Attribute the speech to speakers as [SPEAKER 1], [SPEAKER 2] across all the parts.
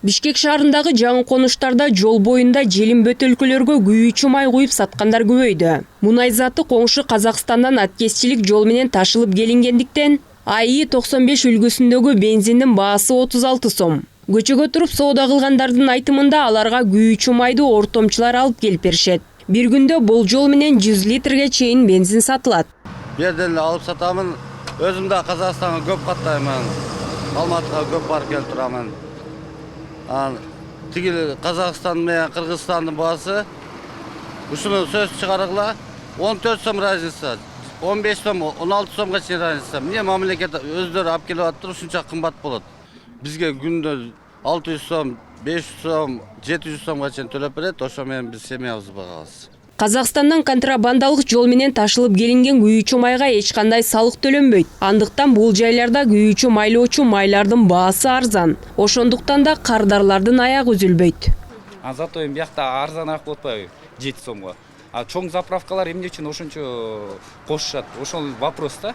[SPEAKER 1] Бишкек шаарындагы жаңы конуштарда жол боюнда желим бөтөлкөлөргө күйүүчү май куюп саткандар көбөйдү. Мунай заты коңшу Казакстандан аткезчилик жол менен ташылып келингендиктен АИ 95 үлгүсүндөгү бензиндин баасы 36 сом. Көчөгө туруп соода кылгандардын айтымында аларга күйүүчү майды ортомчулар алып келип беришет. Бир күндө болжол менен 100 литрге чейин бензин сатылат.
[SPEAKER 2] Бу жерден алып сатамын. Өзүм да Казакстанга көп каттаймын. Алматыга көп барып келип турамын. Тигил Казакстан менен Кыргызстандын баасы ушуну сөз чыгаргыла 14 сом разница, 15 сом, 16 сомго чейин разница. Эмне мамлекет өздөрү алып келип атыр, ушунча кымбат болот. Бизге күндө 600 сом, 500 сом, 700 сомго чейин төлөп берет, ошо менен биз семьябызды багабыз.
[SPEAKER 1] Казакстандан контрабандалык жол менен ташылып келинген күйүүчү майга эч кандай салык төлөнбөйт. Андыктан бул жайларда күйүүчү майлоочу майлардын баасы арзан. Ошондуктан да кардарлардын аягы үзүлбөйт.
[SPEAKER 3] Зато эми биякта арзаныраак болуп атпайбы 7 сомго. Чоң заправкалар эмне үчүн ошончо кошушат? Ошол вопрос да.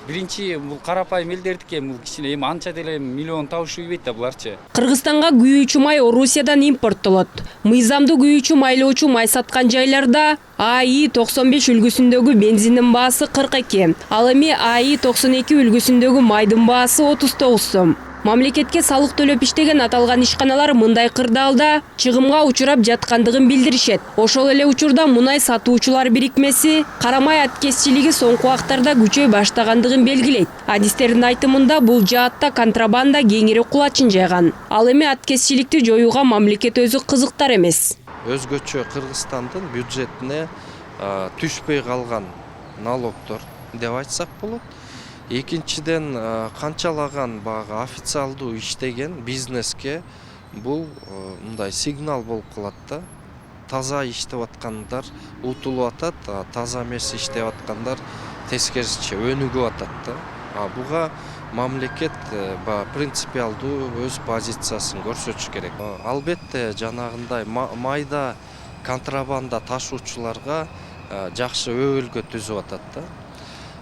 [SPEAKER 3] Биринчи бул карапайым элдердики, бул кичине эми анча деле миллион табыш үйбөйт да буларчы.
[SPEAKER 1] Кыргызстанга күйүүчү май Орусиядан импорттолот. Мыйзамдуу күйүүчү майлоочу май саткан жайларда АИ 95 үлгүсүндөгү бензиндин баасы 42, ал эми АИ 92 үлгүсүндөгү майдын баасы 39 сом. Мамлекетке салык төлөп иштеген аталган ишканалар мындай кырдаалда чыгымга учурап жаткандыгын билдиришет. Ошол эле учурда мунай сатуучулар бирикмеси карамай аткезчилиги соңку вактарда күчөй баштагандыгын белгилейт. Адистердин айтымында бул жаатта контрабанда кеңири кулачын жайган. Ал эми аткезчиликти жоюуга мамлекет өзү кызыктар эмес.
[SPEAKER 4] Өзгөчө Кыргызстандын бюджетине түшпөй калган налогдор деп айтсак болот. Экинчиден канчалаган багы официалдуу иштеген бизнеске бул мындай сигнал болуп калат да. Таза иштеп аткандар утулуп атат, таза эмес иштеп аткандар тескерисинче өнүгүп атат да. Буга мамлекет принципиалдуу өз позициясын көрсөтүш керек. Албетте жанагындай майда контрабанда ташуучуларга жакшы өбөлгө түзүп атат да.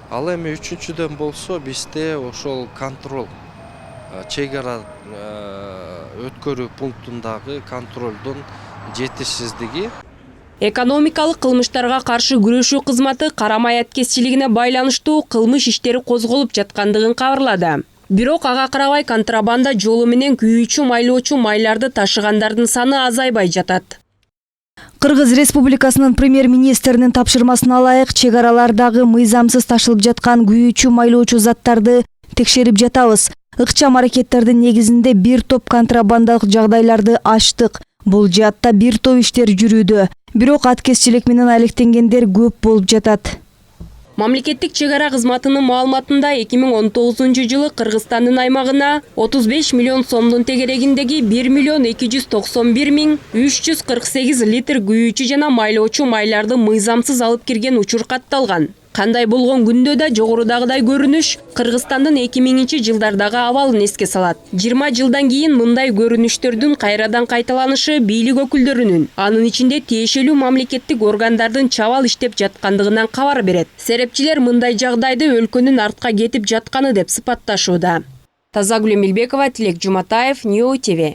[SPEAKER 4] Ал эми үчүнчүдөн болсо бизде ошол контроль чек ара өткөрүү пунктундагы контролдун жетишсиздиги.
[SPEAKER 1] Экономикалык кылмыштарга каршы күрөшүү кызматы карамай аткезчилигине байланыштуу кылмыш иштери козголуп жаткандыгын кабарлады. Бирок ага карабай контрабанда жолу менен күйүүчү майлоочу майларды ташыгандардын саны азайбай жатат.
[SPEAKER 5] Кыргыз Республикасынын премьер-министринин тапшырмасына ылайык чек аралардагы мыйзамсыз ташылып жаткан күйүүчү майлоочу заттарды текшерип жатабыз. Ыкчам аракеттердин негизинде бир топ контрабандалык жагдайларды ачтык. Бул жаатта бир топ иштер жүрүүдө. Бирок аткезчилик менен алектенгендер көп болуп жатат.
[SPEAKER 1] Мамлекеттик чек ара кызматынын маалыматында 2019 жылы Кыргызстандын аймагына 35 миллион сомдун тегерегиндеги 1 миллион 291 миң 348 литр күйүүчү жана майлоочу майларды мыйзамсыз алып кирген учур катталган. Кандай болгон күндө да жогорудагыдай көрүнүш Кыргызстандын 2000 жылдардагы абалын эске салат. 20 жылдан кийин мындай көрүнүштөрдүн кайрадан кайталанышы бийлик өкүлдөрүнүн, анын ичинде тиешелүү мамлекеттик органдардын чабал иштеп жаткандыгынан кабар берет. Серепчилер мындай жагдайды өлкөнүн артка кетип жатканы деп сыпатташууда. Тазагүл Эмилбекова, Тилек Жуматаев, Нью ТВ.